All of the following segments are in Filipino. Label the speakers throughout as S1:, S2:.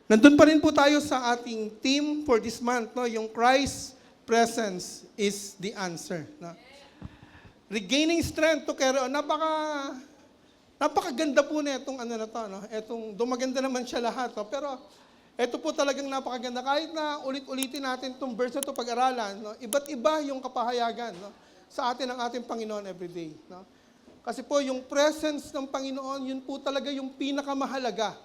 S1: Nandun pa rin po tayo sa ating theme for this month, no? Yung Christ's presence is the answer. No? Regaining strength to carry on. Napakaganda po na itong ano na to. No? Dumaganda naman siya lahat. No? Pero ito po talagang napakaganda. Kahit na ulit-ulitin natin itong verse na ito pag-aralan, no? Iba't iba yung kapahayagan, no? Sa atin ng ating Panginoon everyday. No? Kasi po yung presence ng Panginoon, yun po talaga yung pinakamahalaga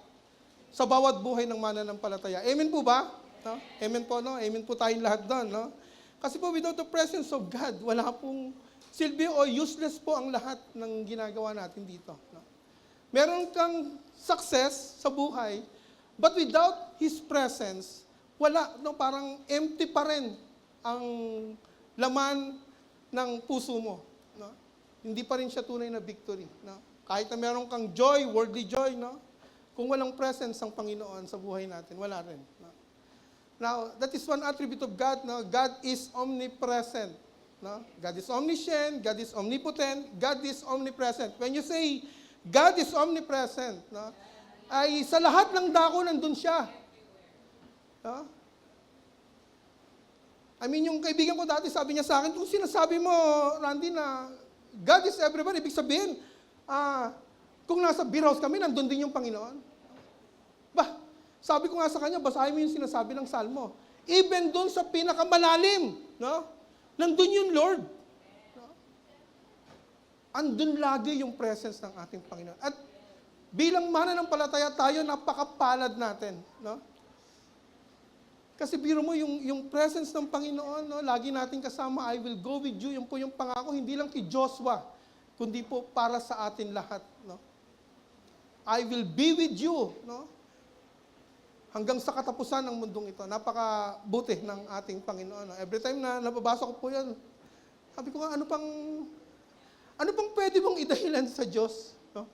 S1: sa bawat buhay ng mananampalataya. Amen po ba? No? Amen po, no? Amen po tayong lahat doon, no? Kasi po without the presence of God, wala pong silbi o useless po ang lahat ng ginagawa natin dito. No? Meron kang success sa buhay, but without His presence, wala, no? Parang empty pa rin ang laman ng puso mo. No? Hindi pa rin siya tunay na victory. No? Kahit na meron kang joy, worldly joy, no? Kung walang presence ng Panginoon sa buhay natin, wala rin. No? Now, that is one attribute of God. No? God is omnipresent. No? God is omniscient, God is omnipotent, God is omnipresent. When you say, God is omnipresent, no? Ay sa lahat ng dako nandun siya. No? I mean, yung kaibigan ko dati, sabi niya sa akin, kung sinasabi mo, Randy, na God is everywhere, ibig sabihin, kung nasa beer house kami, nandun din yung Panginoon. Bah, sabi ko nga sa kanya, basahin mo yung sinasabi ng Salmo. Even dun sa pinakamalalim, no? Nandun yung Lord. No? Andun lagi yung presence ng ating Panginoon. At bilang mananampalataya tayo, napakapalad natin. No? Kasi biro mo, yung presence ng Panginoon, no? Lagi natin kasama, I will go with you. Yung po yung pangako, hindi lang kay Joshua, kundi po para sa atin lahat. No? I will be with you, no? Hanggang sa katapusan ng mundong ito. Napakabuti ng ating Panginoon. No? Every time na nababasa ko po yan, sabi ko nga, ano pang pwede mong idahilan sa Diyos? No?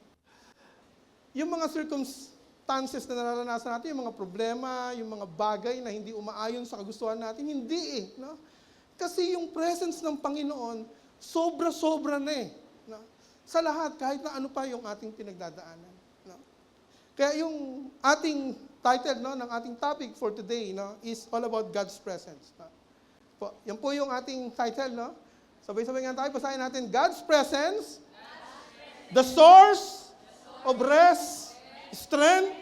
S1: Yung mga circumstances na nararanasan natin, yung mga problema, yung mga bagay na hindi umaayon sa kagustuhan natin, hindi eh. No? Kasi yung presence ng Panginoon, sobra-sobra na eh. No? Sa lahat, kahit na ano pa yung ating pinagdadaanan. No? Kaya yung ating title, no, ng ating topic for today, no, is all about God's presence. No? Yan po yung ating title. No? Sabay-sabay nga tayo, basahin natin. God's presence, the source of rest, strength,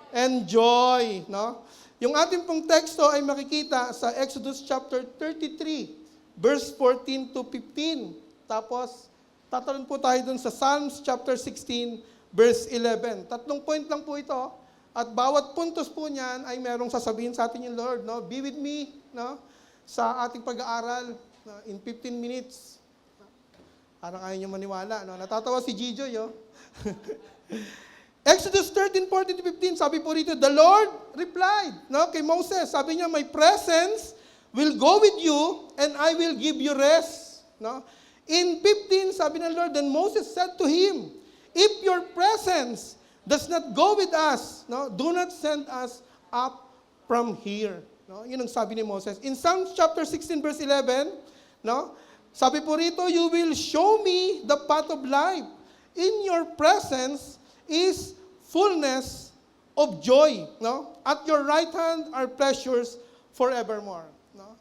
S1: and joy. No? Yung ating pong teksto ay makikita sa Exodus chapter 33, verse 14 to 15. Tapos, tatalon po tayo dun sa Psalms chapter 16, verse 11. 3 point lang po ito. At bawat puntos po niyan ay merong sasabihin sa atin yung Lord. No? Be with me, no? Sa ating pag-aaral, no? In 15 minutes. Parang ayaw niyo maniwala. No? Natatawa si Gijoy. Oh. Exodus 13:14 to 15, sabi po rito, the Lord replied, no, kay Moses, sabi niya, my presence will go with you and I will give you rest. No? In 15, sabi ng Lord, then Moses said to him, if your presence does not go with us, no, do not send us up from here. No? Yun ang sabi ni Moses. In Psalms chapter 16, verse 11, no, sabi po rito, you will show me the path of life. In your presence is fullness of joy. No? At your right hand are pleasures forevermore. No?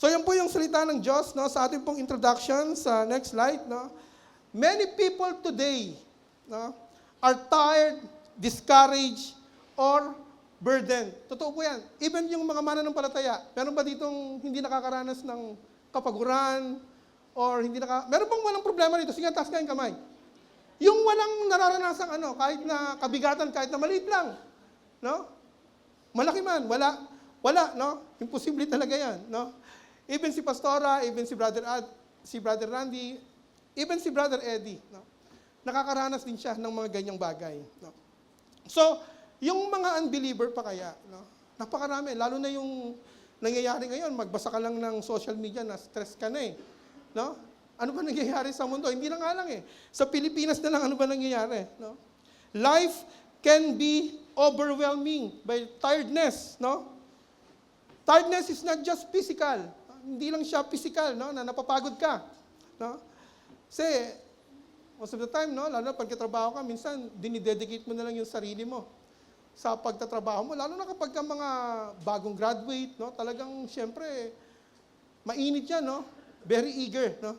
S1: So yan po yung salita ng Diyos, no, sa ating pong introduction sa next slide. No? Many people today, no, are tired, discouraged, or burdened. Totoo po yan. Even yung mga mananampalataya, meron ba ditong hindi nakakaranas ng kapaguran, or meron bang walang problema dito? Sige, taas kayong kamay. Yung walang nararanasang kahit na kabigatan, kahit na maliit lang. No? Malaki man, wala, no? Imposible talaga yan, no? Even si Pastora, even si Brother Randy, even si Brother Eddie, no? Nakakaranas din siya ng mga ganyang bagay. No? So, yung mga unbeliever pa kaya, no? Napakarami, lalo na yung nangyayari ngayon, magbasa ka lang ng social media, na-stress ka na eh. No? Ano ba nangyayari sa mundo? Hindi na nga lang eh. Sa Pilipinas na lang, ano ba nangyayari? No? Life can be overwhelming by tiredness. No? Tiredness is not just physical. Hindi lang siya physical, no? Na napapagod ka. No? Kasi, most of the time, no, lalo na pagkatrabaho ka, minsan dinidedicate mo na lang yung sarili mo sa pagtatrabaho mo, lalo na kapag ka mga bagong graduate, no? Talagang, siyempre, mainit yan, no? Very eager, no?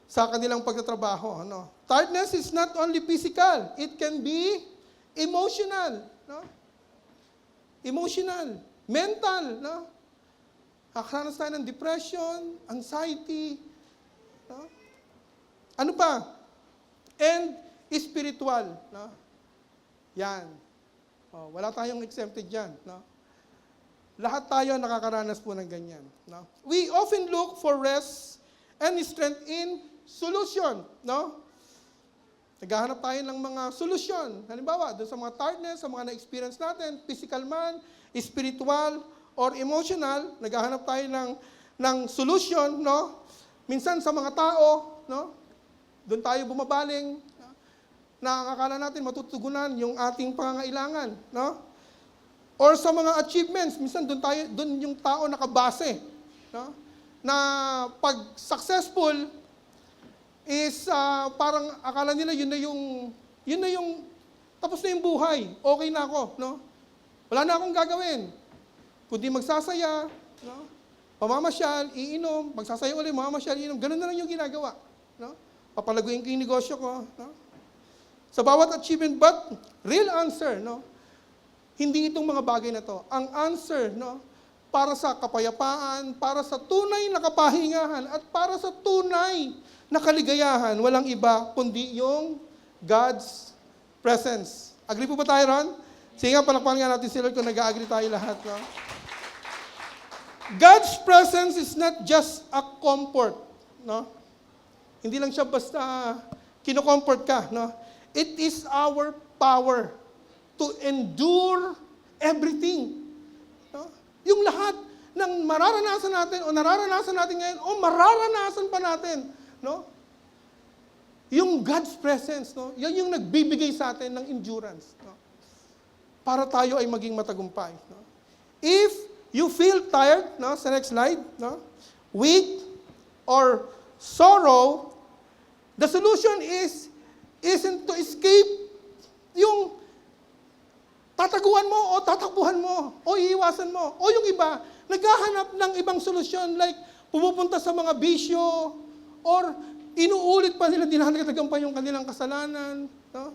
S1: Sa kanilang pagtatrabaho, no? Tiredness is not only physical, it can be emotional, no? Emotional, mental, no? Nakakaranas tayo ng depression, anxiety, no? Ano pa? And spiritual, no? Yan. Oh, wala tayong exempted dyan, no? Lahat tayo nakakaranas po ng ganyan, no? We often look for rest and strength in solution, no? Naghahanap tayo ng mga solusyon. Halimbawa, doon sa mga tiredness, sa mga na-experience natin, physical man, spiritual, or emotional, naghahanap tayo ng solution, no? Minsan sa mga tao, no? Doon tayo bumabaling, no? Nakakala natin matutugunan yung ating pangangailangan, no? Or sa mga achievements, minsan doon yung tao nakabase, no? Na pag successful is parang akala nila yun na yung tapos na yung buhay. Okay na ako, no? Wala na akong gagawin. Kundi magsasaya, no? Pamamasyal, iinom, magsasaya ulit, mamamasyal, iinom. Ganun na lang yung ginagawa, no? Papalaguin ko yung negosyo ko, no? Sa bawat achievement, but real answer, no? Hindi itong mga bagay na to. Ang answer, no? Para sa kapayapaan, para sa tunay na kapahingahan, at para sa tunay na kaligayahan, walang iba kundi yung God's presence. Agree po ba tayo ron? Sige nga, palakpakan nga natin si Lord kung nag-agree tayo lahat, no? God's presence is not just a comfort, no? Hindi lang siya basta kino-comfort ka, no? It is our power to endure everything. No? Yung lahat ng mararanasan natin o nararanasan natin ngayon o mararanasan pa natin, no? Yung God's presence, no? Yan yung nagbibigay sa atin ng endurance, no? Para tayo ay maging matagumpay, no? If you feel tired, no? Sa next slide, no? Weak or sorrow, the solution isn't to escape yung tataguan mo o tatakbuhan mo o iiwasan mo. O yung iba, naghahanap ng ibang solusyon like pumupunta sa mga bisyo or inuulit pa nila, dinadagdagan pa yung kanilang kasalanan. No?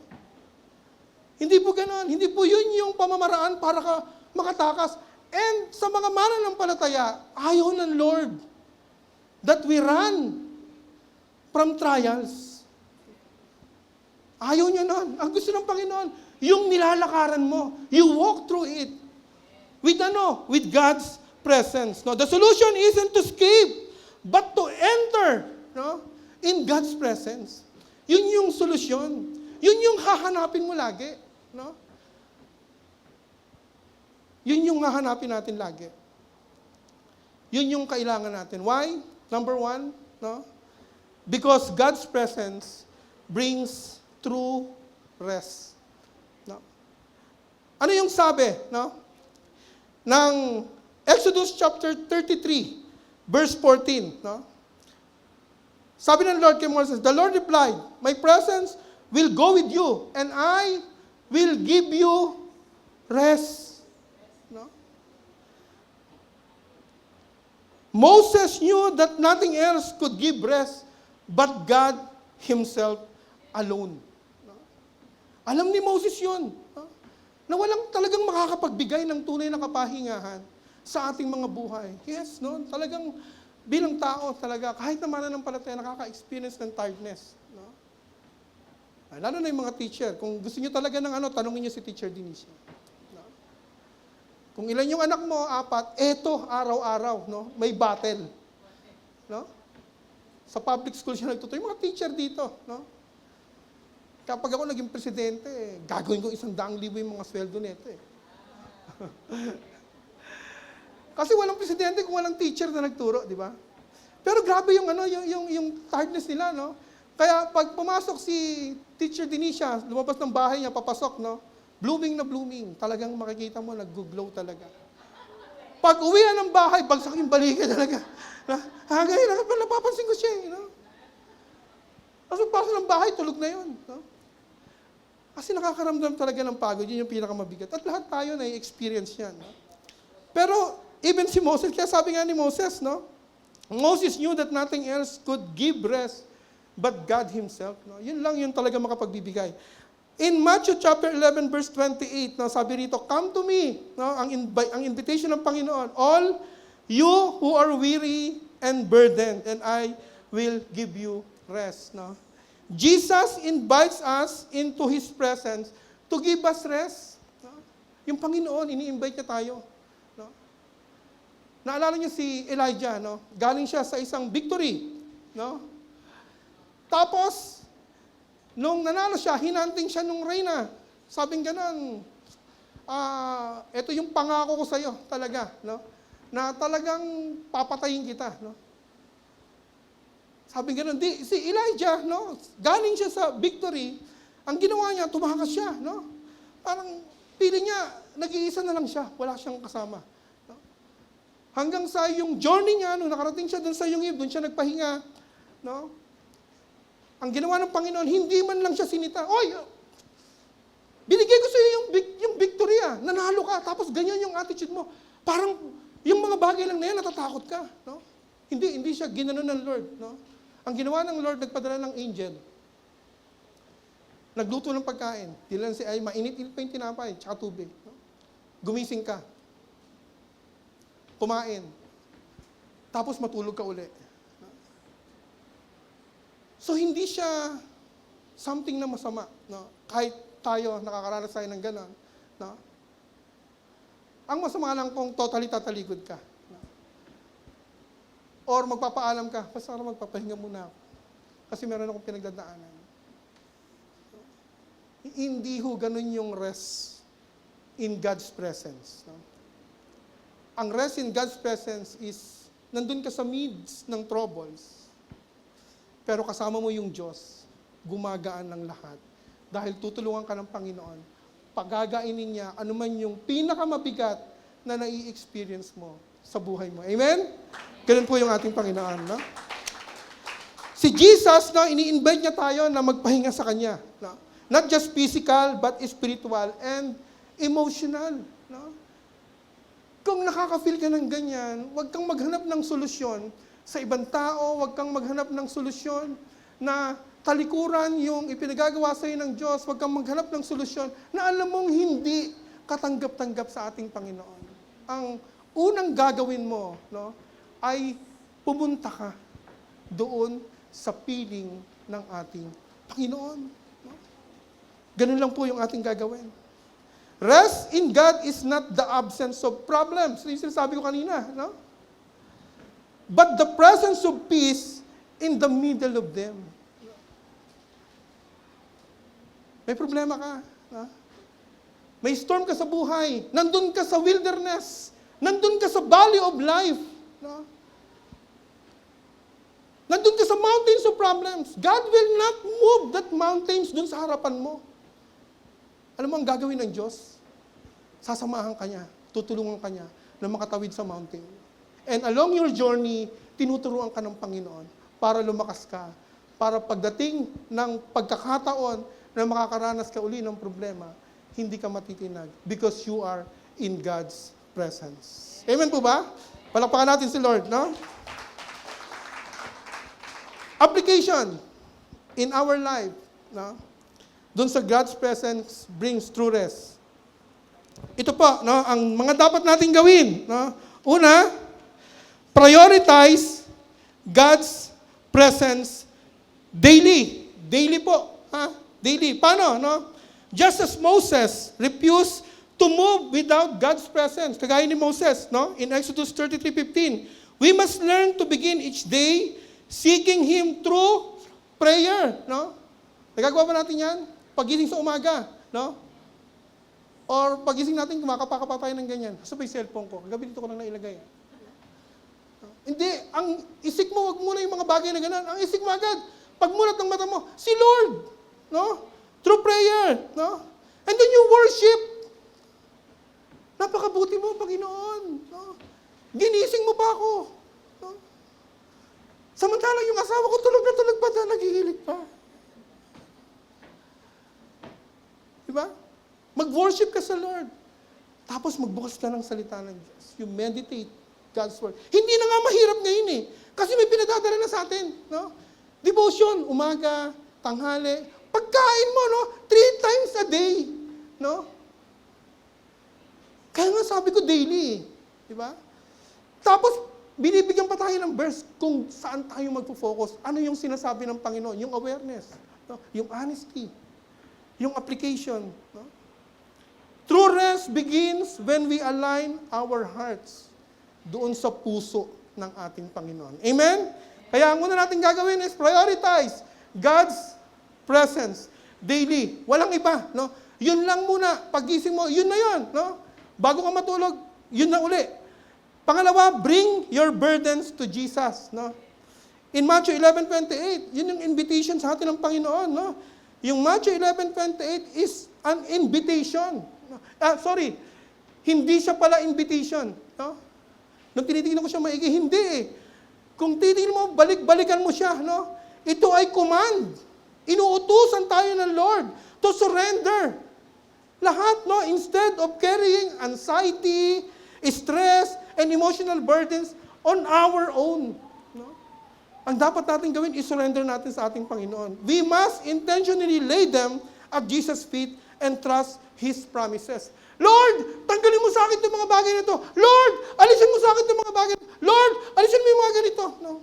S1: Hindi po ganon. Hindi po yun yung pamamaraan para ka makatakas. And sa mga mananampalataya, ayaw ng Lord that we run from trials. Ayaw niya nun. Ang gusto ng Panginoon, yung nilalakaran mo, you walk through it with with God's presence. No? The solution isn't to escape, but to enter, no? In God's presence. Yun yung solusyon. Yun yung hahanapin mo lagi, no? Yun yung hahanapin natin lagi. Yun yung kailangan natin. Why? Number one, no? Because God's presence brings true rest. No? Ano yung sabi, no? Ng Exodus chapter 33, verse 14, no? Sabi ng Lord kay Moses, the Lord replied, my presence will go with you, and I will give you rest. No? Moses knew that nothing else could give rest but God Himself alone. No? Alam ni Moses yun, no? Na walang talagang makakapagbigay ng tunay na kapahingahan sa ating mga buhay. Yes, no? Talagang bilang tao talaga, kahit na mananampalataya, nakaka-experience ng tiredness. No? Ay, lalo na yung mga teacher. Kung gusto niyo talaga ng tanungin niyo si Teacher Denicia. No? Kung ilan yung anak mo, 4, eto, araw-araw, no? May battle. No? Sa public school siya nagtuturo. Yung mga teacher dito, no? Kapag ako naging presidente, gagawin ko 100,000 yung mga sweldo nito. Kasi walang presidente kung walang teacher na nagturo, di ba? Pero grabe yung yung tiredness nila, no? Kaya pag pumasok si Teacher Denicia, lumabas ng bahay niya, papasok, no? Blooming na blooming. Talagang makikita mo, nag-glow talaga. Pag uwi na ng bahay, bagsak yung balikat talaga. Hanggang napapansin ko siya, no? Tapos pasok ng bahay, tulog na yun, no? Kasi nakakaramdam talaga ng pagod, yun yung pinakamabigat. At lahat tayo na-experience yan. No? Pero, even si Moses, kaya sabi nga ni Moses, no? Moses knew that nothing else could give rest but God Himself. No? Yun lang yung talaga makapagbibigay. In Matthew chapter 11, verse 28, no, sabi rito, come to me. No? Ang invitation ng Panginoon, all you who are weary and burdened, and I will give you rest. No? Jesus invites us into His presence to give us rest. No? Yung Panginoon, ini-invite niya tayo. No? Naalala niyo si Elijah, no? Galing siya sa isang victory. No? Tapos, nung nanalo siya, hinanting siya nung reyna. Sabing ganun, ito yung pangako ko sa iyo talaga. No? Na talagang papatayin kita. No? Sabi gano'n, si Elijah, no, galing siya sa victory, ang ginawa niya, tumakas siya, no? Parang, feeling niya, nag-iisa na lang siya, wala siyang kasama. No? Hanggang sa yung journey niya, nung nakarating siya doon sa Yungib, doon siya nagpahinga, no? Ang ginawa ng Panginoon, hindi man lang siya sinita, oy, binigay ko sa iyo yung victory, nanalo ka, tapos ganyan yung attitude mo. Parang, yung mga bagay lang na yan, natatakot ka, no? Hindi siya ginanon ng Lord, no? Ang ginawa ng Lord, nagpadala ng angel. Nagluto ng pagkain. Dilan si ay mainit-init pa yung tinapay, tsaka tubig. No? Gumising ka. Kumain. Tapos matulog ka uli. No? So hindi siya something na masama. No? Kahit tayo, nakakaranas tayo ng ganon. No? Ang masama lang kung totally tatalikod ka. Or magpapaalam ka, basta magpapahinga muna ako. Kasi meron akong pinagdadaanan. Hindi ho ganun yung rest in God's presence. No? Ang rest in God's presence is, nandun ka sa midst ng troubles, pero kasama mo yung Diyos, gumagaan ng lahat. Dahil tutulungan ka ng Panginoon, pagagainin niya anuman yung pinakamabigat na nai-experience mo sa buhay mo. Amen? Ganun po yung ating Panginoon. No? Si Jesus, no, ini-invite niya tayo na magpahinga sa Kanya. No? Not just physical, but spiritual and emotional. No? Kung nakaka-feel ka ng ganyan, huwag kang maghanap ng solusyon sa ibang tao, huwag kang maghanap ng solusyon na talikuran yung ipinagagawa sa iyo ng Diyos, huwag kang maghanap ng solusyon na alam mong hindi katanggap-tanggap sa ating Panginoon. Ang unang gagawin mo, no, ay pumunta ka doon sa piling ng ating Panginoon. No? Ganun lang po yung ating gagawin. Rest in God is not the absence of problems. Yung sinasabi ko kanina. No? But the presence of peace in the middle of them. May problema ka. No? May storm ka sa buhay. Nandun ka sa wilderness. Nandun ka sa valley of life. No? Nandun ka sa mountains of problems. God will not move that mountains dun sa harapan mo. Alam mo ang gagawin ng Diyos? Sasamahan ka niya, tutulungan ka niya na makatawid sa mountain. And along your journey, tinuturuan ka ng Panginoon para lumakas ka, para pagdating ng pagkakataon na makakaranas ka uli ng problema, hindi ka matitinag because you are in God's presence. Amen po ba? Palakpakan natin si Lord, no? Application in our life, no? Doon sa God's presence brings true rest. Ito po, no, ang mga dapat nating gawin, no? Una, prioritize God's presence daily. Daily po, ha? Daily. Paano, no? Just as Moses refused to move without God's presence. Kagaya ni Moses, no? In Exodus 33:15, we must learn to begin each day seeking Him through prayer, no? Nagagawa ba natin yan? Pagising sa umaga, no? Or pagising natin, kumakapa-kapa tayo ng ganyan. Sabay cellphone ko. Kagabi dito ko lang nailagay. Hindi, ang isik mo, wag muna yung mga bagay na gano'n. Ang isik mo agad, pagmulat ng mata mo, si Lord, no? Through prayer, no? And then you worship. Napakabuti mo, Panginoon. No? Ginising mo pa ako. No? Samantalang yung asawa ko tulog na tulog pa, naghihilig pa. ba? Mag-worship ka sa Lord. Tapos magbukas ka ng salita ng Diyos. You meditate God's Word. Hindi na nga mahirap ngayon eh. Kasi may pinadadala na sa atin. No? Devotion, umaga, tanghali. Pagkain mo, no? 3 times a day. No? Kaya nga sabi ko daily. Di ba? Tapos, binibigyan pa tayo ng verse kung saan tayo magpo-focus. Ano yung sinasabi ng Panginoon? Yung awareness. No? Yung honesty. Yung application. No? True rest begins when we align our hearts doon sa puso ng ating Panginoon. Amen? Kaya ang una natin gagawin is prioritize God's presence daily. Walang iba. No? Yun lang muna. Pagising mo, yun na yun. No? Bago ka matulog, yun na uli. Pangalawa, bring your burdens to Jesus. No? In Matthew 11:28, yun yung invitation sa atin ng Panginoon. No? Yung Matthew 11:28 is an invitation. Hindi siya pala invitation. No? Nung tinitingnan ko siya maigi, hindi eh. Kung titingnan mo, balik-balikan mo siya. No? Ito ay command. Inuutusan tayo ng Lord to surrender. Lahat, no? Instead of carrying anxiety, stress, and emotional burdens on our own. No? Ang dapat natin gawin is surrender natin sa ating Panginoon. We must intentionally lay them at Jesus' feet and trust His promises. Lord, tanggalin mo sa akin itong mga bagay na ito. Lord, alisin mo sa akin itong mga bagay na ito. Lord, alisin mo yung mga ganito. No?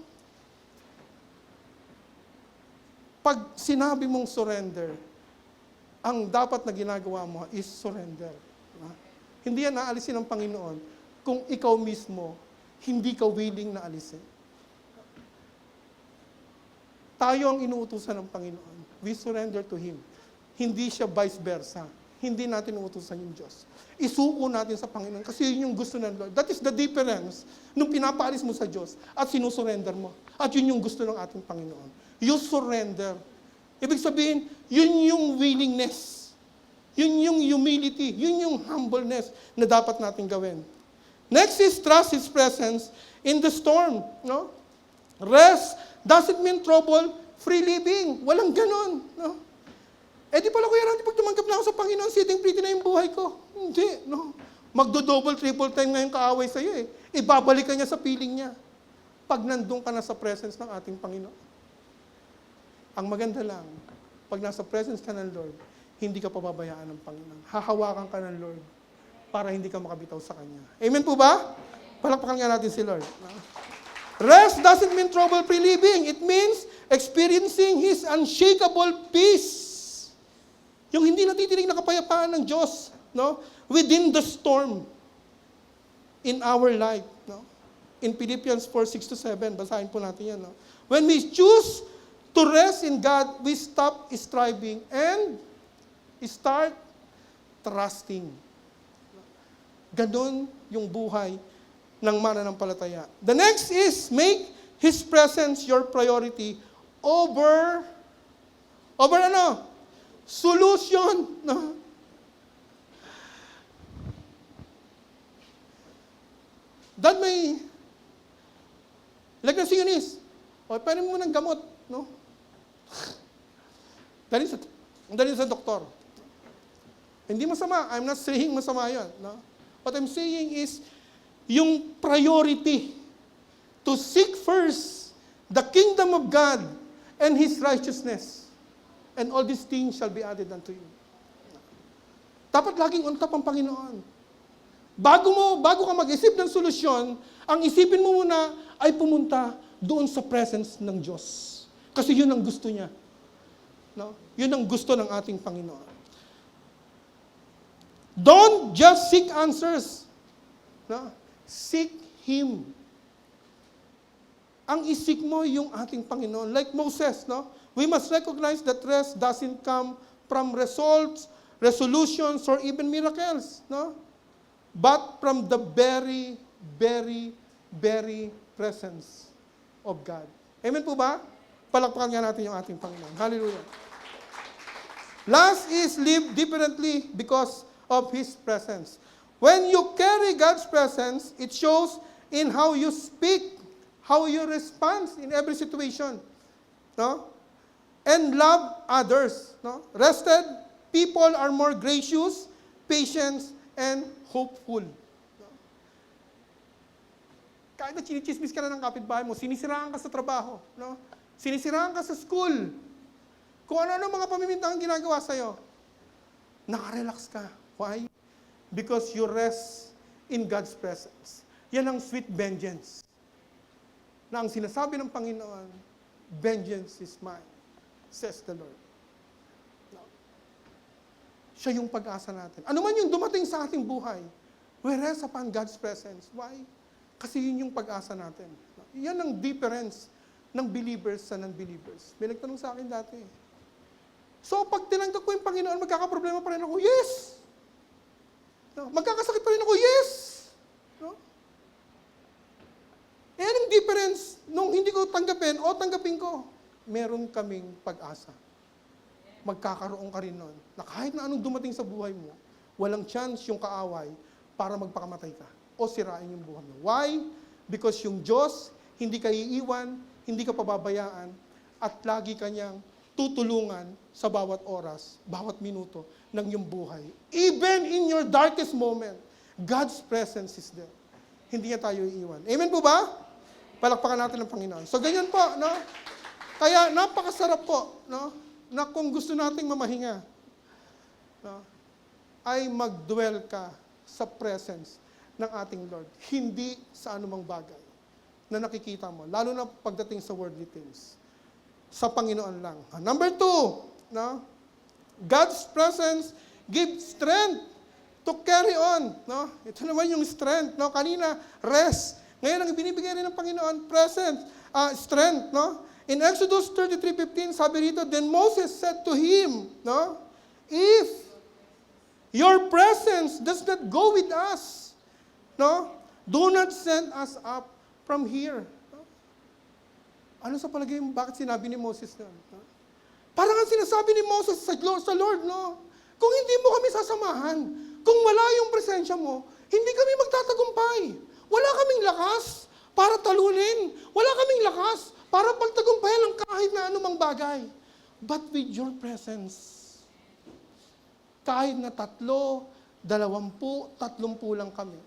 S1: Pag sinabi mong surrender, ang dapat na ginagawa mo is surrender. No? Hindi yan naalisin ng Panginoon kung ikaw mismo hindi ka willing na alisin. Tayo ang inuutusan ng Panginoon. We surrender to Him. Hindi siya vice versa. Hindi natin utusan yung Diyos. Isuko natin sa Panginoon kasi yun yung gusto ng Lord. That is the difference nung pinapaalis mo sa Diyos at sinusurrender mo. At yun yung gusto ng ating Panginoon. You surrender. Ibig sabihin, yun yung willingness. Yun yung humility. Yun yung humbleness na dapat natin gawin. Next is trust His presence in the storm. No? Rest doesn't mean trouble, free living. Walang ganon. No? Di pala Kuya Randy, pag tumanggap na ako sa Panginoon, sitting pretty na yung buhay ko. Hindi, no. Magdo-double, triple time nga yung kaaway sa'yo eh. Ibabalik ka niya sa piling niya. Pag nandun ka na sa presence ng ating Panginoon. Ang maganda lang, pag nasa presence ka ng Lord, hindi ka pababayaan ng Panginoon. Hahawakan ka ng Lord para hindi ka makabitaw sa Kanya. Amen po ba? Palakpakan nga natin si Lord. Rest doesn't mean trouble-free living. It means experiencing His unshakable peace. Yung hindi natitinig na kapayapaan ng Diyos, no? Within the storm in our life, no? In Philippians 4:6-7, basahin po natin yan, no? When we choose to rest in God, we stop striving and start trusting. Ganon yung buhay ng mananampalataya. The next is make His presence your priority over ano? Solution. No? That may, like na si Eunice, pwede mo ng gamot, no? Dali sa doktor. Hindi masama. I'm not saying masama yun. No? What I'm saying is, yung priority to seek first the kingdom of God and His righteousness. And all these things shall be added unto you. Dapat laging on top ang Panginoon. Bago ka mag-isip ng solusyon, ang isipin mo muna ay pumunta doon sa presence ng Diyos. Kasi yun ang gusto niya. No? Yun ang gusto ng ating Panginoon. Don't just seek answers. No? Seek Him. Ang isik mo yung ating Panginoon. Like Moses, no? We must recognize that rest doesn't come from results, resolutions, or even miracles, no? But from the very, very, very presence of God. Amen po ba? Palakpakan nga natin yung ating Panginoon. Hallelujah. Last is live differently because of His presence. When you carry God's presence, it shows in how you speak, how you respond in every situation. No? And love others. No? Rested people are more gracious, patient, and hopeful. Kahit na chinichismis ka na ng kapitbahay mo, sinisiraan ka sa trabaho, no? Sinisiraan ka sa school. Kung ano-ano mga pamimintang ginagawa sa'yo, nakarelax ka. Why? Because you rest in God's presence. Yan ang sweet vengeance. Na ang sinasabi ng Panginoon, vengeance is mine, says the Lord. No. Siya yung pag-asa natin. Ano man yung dumating sa ating buhay, we rest upon God's presence. Why? Kasi yun yung pag-asa natin. No. Yan ang difference ng believers sa non-believers. May nagtanong sa akin dati. So, pag tinanggap ko yung Panginoon, magkakaproblema pa rin ako? Yes! No. Magkakasakit pa rin ako? Yes! No? Eh, anong difference nung hindi ko tanggapin o tanggapin ko? Meron kaming pag-asa. Magkakaroon ka rin nun. Na kahit na anong dumating sa buhay mo, walang chance yung kaaway para magpakamatay ka o sirain yung buhay mo. Why? Because yung Diyos, hindi ka iiwan, hindi ka pababayaan, at lagi kanyang tutulungan sa bawat oras, bawat minuto ng iyong buhay. Even in your darkest moment, God's presence is there. Hindi niya tayo iiwan. Amen po ba? Palakpakan natin ng Panginoon. So, ganyan po, no? Kaya, napakasarap po, no? Na kung gusto nating mamahinga, no? Ay mag-dwell ka sa presence ng ating Lord. Hindi sa anumang bagay na nakikita mo. Lalo na pagdating sa worldly things. Sa Panginoon lang. Number 2, no? God's presence gives strength to carry on. No? Ito naman yung strength. No? Kanina, rest. Ngayon, ang ibinibigay rin ng Panginoon, presence, strength. No? In Exodus 33:15, sabi rito, then Moses said to him, no? If your presence does not go with us, no? Do not send us up from here. Ano sa palagay mo, bakit sinabi ni Moses na? Parang ang sinasabi ni Moses sa Lord, no? Kung hindi mo kami sasamahan, kung wala yung presensya mo, hindi kami magtatagumpay. Wala kaming lakas para talunin. Wala kaming lakas para pagtagumpayan ng kahit na anumang bagay. But with your presence, kahit na 3, 20, 30 lang kami,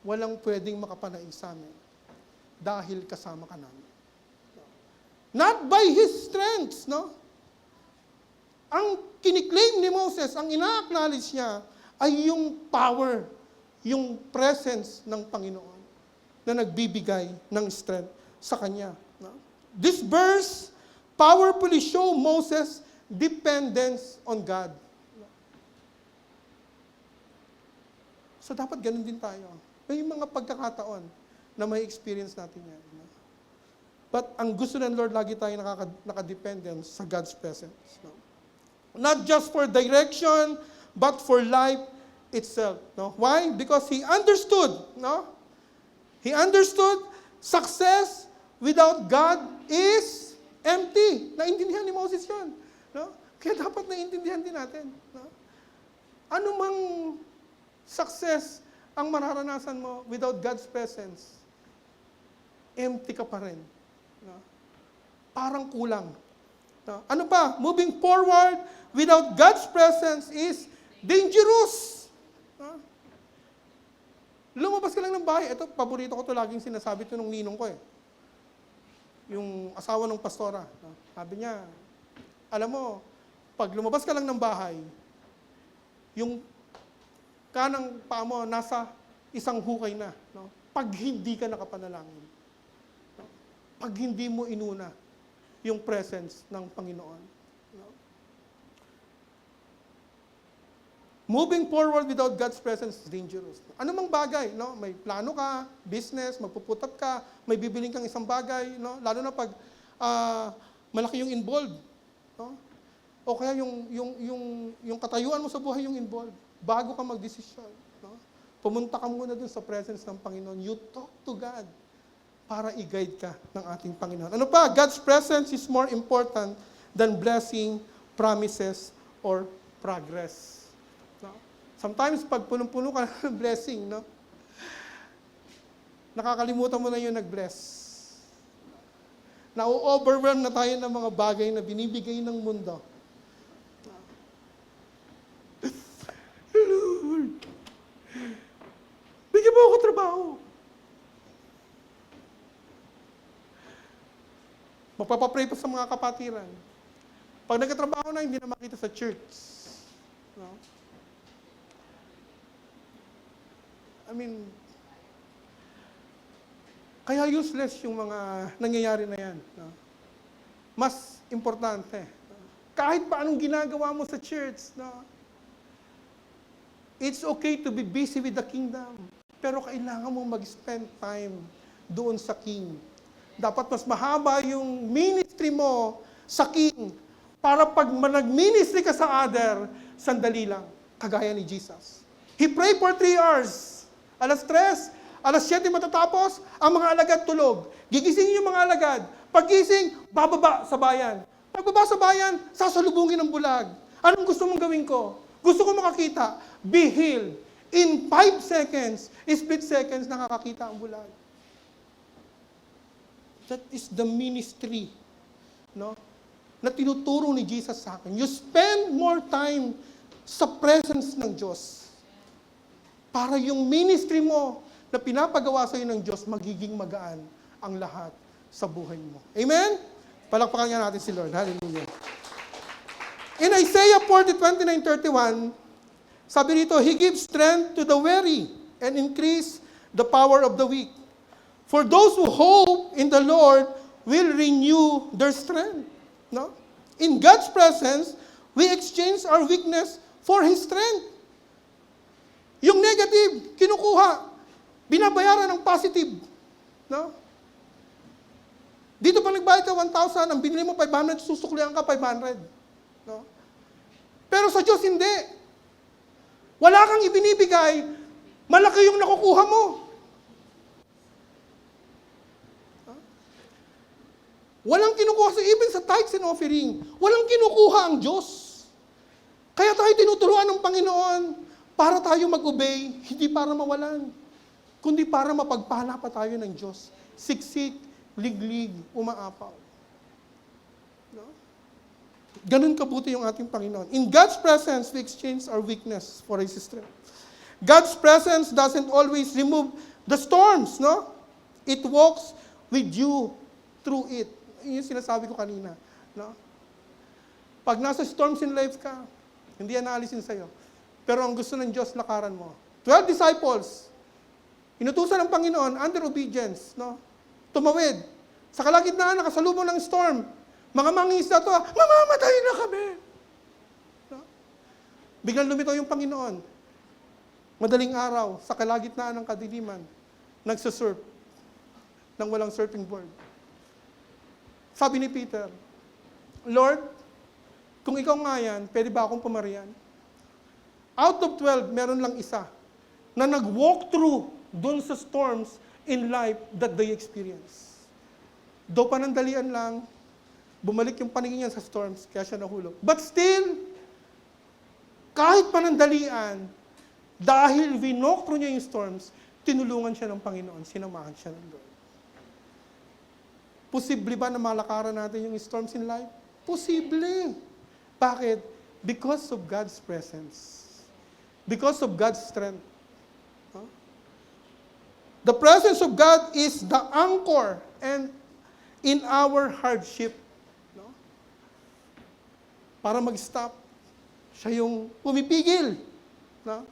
S1: walang pwedeng makapanai sa amin dahil kasama ka namin. Not by his strengths, no? Ang kiniklaim ni Moses, ang ina-acknowledge niya, ay yung power, yung presence ng Panginoon na nagbibigay ng strength sa kanya. No? This verse powerfully show Moses' dependence on God. So dapat ganun din tayo. May mga pagkakataon na may experience natin yan. But ang gusto ng Lord, lagi tayo nakadependent sa God's presence. No? Not just for direction, but for life itself. No? Why? Because He understood. No? He understood success without God is empty. Naintindihan ni Moses yun. No? Kaya dapat naintindihan din natin. No? Ano mang success ang mararanasan mo without God's presence, empty ka pa rin. No? Parang kulang. No? Ano pa? Moving forward without God's presence is dangerous. No? Lumabas ka lang ng bahay. Ito, paborito ko ito, laging sinasabi ito nung ninong ko eh. Yung asawa ng pastora. No? Sabi niya, alam mo, pag lumabas ka lang ng bahay, yung kanang paa mo nasa isang hukay na. No? Pag hindi ka nakapanalangin. No? Pag hindi mo inuna yung presence ng Panginoon. No? Moving forward without God's presence is dangerous. Ano mang bagay, no? May plano ka, business, magpuputap ka, may bibiling kang isang bagay, no? Lalo na pag malaki yung involved. No? O kaya yung katayuan mo sa buhay yung involved. Bago ka magdesisyon, no? Pumunta ka muna dun sa presence ng Panginoon. You talk to God para i-guide ka ng ating Panginoon. Ano pa? God's presence is more important than blessing, promises, or progress. No? Sometimes, pag punong-puno ka ng blessing, no? Nakakalimutan mo na yung nag-bless. Na-overwhelm na tayo ng mga bagay na binibigay ng mundo. Magpapapray pa sa mga kapatiran. Pag nagkatrabaho na, hindi na makita sa church. No? I mean, kaya useless yung mga nangyayari na yan. No? Mas importante. Kahit pa anong ginagawa mo sa church, no? It's okay to be busy with the kingdom. Pero kailangan mo mag-spend time doon sa King. Dapat mas mahaba yung ministry mo sa King. Para pag nag-ministry ka sa other, sandali lang. Kagaya ni Jesus. He prayed for 3 hours. Alas 3, alas 7 matatapos, ang mga alagad tulog. Gigisingin yung mga alagad. Paggising, bababa sa bayan. Pagbaba sa bayan, sasalubungin ng bulag. Anong gusto mong gawin ko? Gusto ko makakita. Be healed. In 5 seconds, split seconds, nakakakita ang bulag. That is the ministry, no? Na tinuturo ni Jesus sa akin. You spend more time sa presence ng Diyos. Para yung ministry mo na pinapagawa sa iyo ng Diyos, magiging magaan ang lahat sa buhay mo. Amen? Palakpakan nga natin si Lord. Hallelujah. In Isaiah 40:29-31, sabi rito, He gives strength to the weary and increase the power of the weak. For those who hope in the Lord will renew their strength. No? In God's presence, we exchange our weakness for His strength. Yung negative, kinukuha, binabayaran ng positive. No? Dito pa nagbayad ka 1,000, ang binili mo 500, susuklihan ka 500. No? Pero sa Diyos hindi. Wala kang ibinibigay, malaki yung nakukuha mo. Walang kinukuha even sa tithes and offering. Walang kinukuha ang Diyos. Kaya tayo tinuturuan ng Panginoon para tayo mag-obey, hindi para mawalan, kundi para mapagpala pa tayo ng Diyos. Siksik, liglig, umaapaw. No? Ganun kabuti yung ating Panginoon. In God's presence, we exchange our weakness for His strength. God's presence doesn't always remove the storms, no? It walks with you through it. Yun yung sinasabi ko kanina. No? Pag nasa storms in life ka, hindi yan naalisin sa'yo. Pero ang gusto ng Diyos, lakaran mo. 12 disciples, inutusan ng Panginoon, under obedience, no? Tumawid. Sa kalagitnaan, nakasalubong ng storm. Mga mangingisda to, mamamatay na kami. No? Biglang lumitaw yung Panginoon. Madaling araw, sa kalagitnaan ng kadiliman, nagsusurf nang walang surfing board. Sabi ni Peter, Lord, kung ikaw nga yan, pwede ba akong pumarian? Out of 12, meron lang isa na nag-walk through dun sa storms in life that they experience. Do panandalian lang, bumalik yung paningin niya sa storms, kaya siya nahulog. But still, kahit panandalian, dahil winok through niya yung storms, tinulungan siya ng Panginoon, sinamahan siya ng Lord. Posible ba na malakaran natin yung storms in life? Posible. Bakit? Because of God's presence. Because of God's strength. Huh? The presence of God is the anchor and in our hardship. No? Para mag-stop, siya yung pumipigil. No?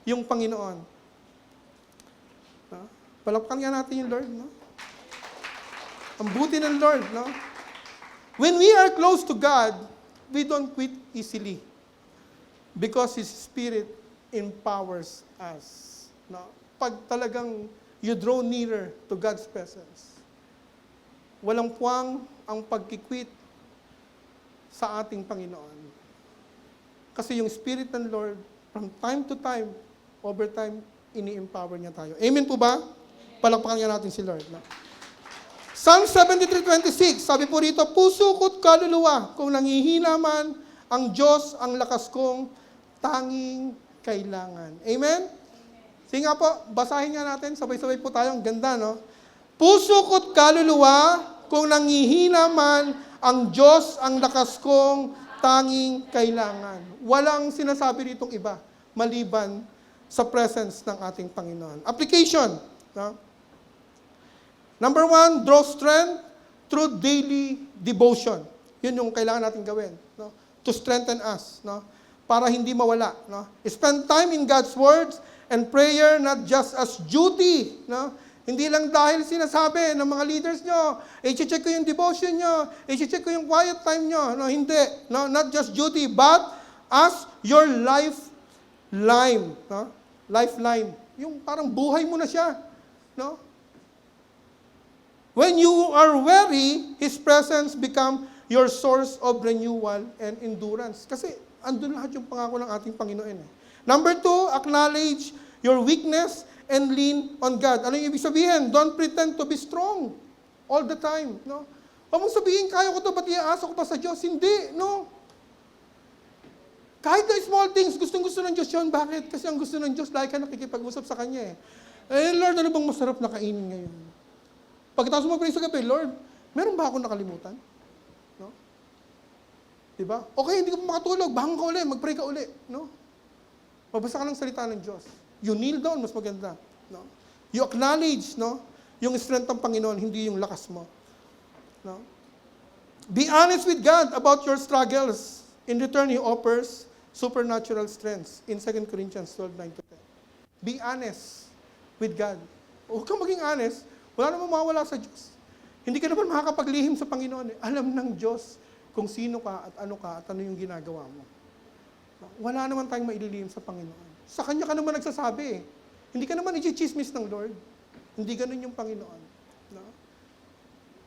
S1: Yung Panginoon. No? Palakpakan nga natin yung Lord. No? Ang buti ng Lord. No? When we are close to God, we don't quit easily. Because His Spirit empowers us. No? Pag talagang you draw nearer to God's presence, walang puwang ang pagkikwit sa ating Panginoon. Kasi yung Spirit ng Lord, from time to time, over time, ini-empower niya tayo. Amen po ba? Palakpakan niya natin si Lord. No? Psalm 73:26, sabi po rito, puso ko't kaluluwa, kung nangihina man, ang Diyos ang lakas kong tanging kailangan. Amen? Sige nga po, basahin nga natin, sabay-sabay po tayo, ang ganda, no? Puso ko't kaluluwa, kung nangihina man, ang Diyos ang lakas kong tanging kailangan. Walang sinasabi ditong iba, maliban sa presence ng ating Panginoon. Application. No? Number 1, draw strength through daily devotion. Yun yung kailangan natin gawin, no? To strengthen us, no? Para hindi mawala, no? Spend time in God's words and prayer not just as duty, no? Hindi lang dahil sinasabi ng mga leaders nyo, i-check ko yung devotion nyo, i-check ko yung quiet time nyo. No, hindi. No, not just duty, but as your lifeline. No? Lifeline. Yung parang buhay mo na siya. No? When you are weary, His presence become your source of renewal and endurance. Kasi andun lahat yung pangako ng ating Panginoon. Number 2, acknowledge your weakness and lean on God. Ano yung ibig sabihin? Don't pretend to be strong all the time. No? Huwag mong sabihin, kaya ko to, ba't iaasa ko pa sa Diyos? Hindi, no? Kahit na small things, gustong-gusto ng Diyos yun. Bakit? Kasi ang gusto ng Diyos, lagi ka nakikipag-usap sa Kanya Lord, ano bang masarap na kainin ngayon? Pagkatapos mo pray sa gabi, Lord, meron ba akong nakalimutan? No? Diba? Okay, hindi ka pa makatulog, bangon ka uli, mag-pray ka uli. No? Mabasa ka ng salita ng Diyos. You kneel down, mas maganda. No? You acknowledge, no? Yung strength ng Panginoon, hindi yung lakas mo. No? Be honest with God about your struggles. In return, He offers supernatural strength in 2 Corinthians 12:9-10. Be honest with God. Huwag kang maging honest, wala namang mawala sa Diyos. Hindi ka naman makakapaglihim sa Panginoon. Alam ng Diyos kung sino ka at ano yung ginagawa mo. No? Wala naman tayong maililihim sa Panginoon. Sa Kanya ka naman nagsasabi Hindi ka naman i-chismis ng Lord. Hindi ganun yung Panginoon. No?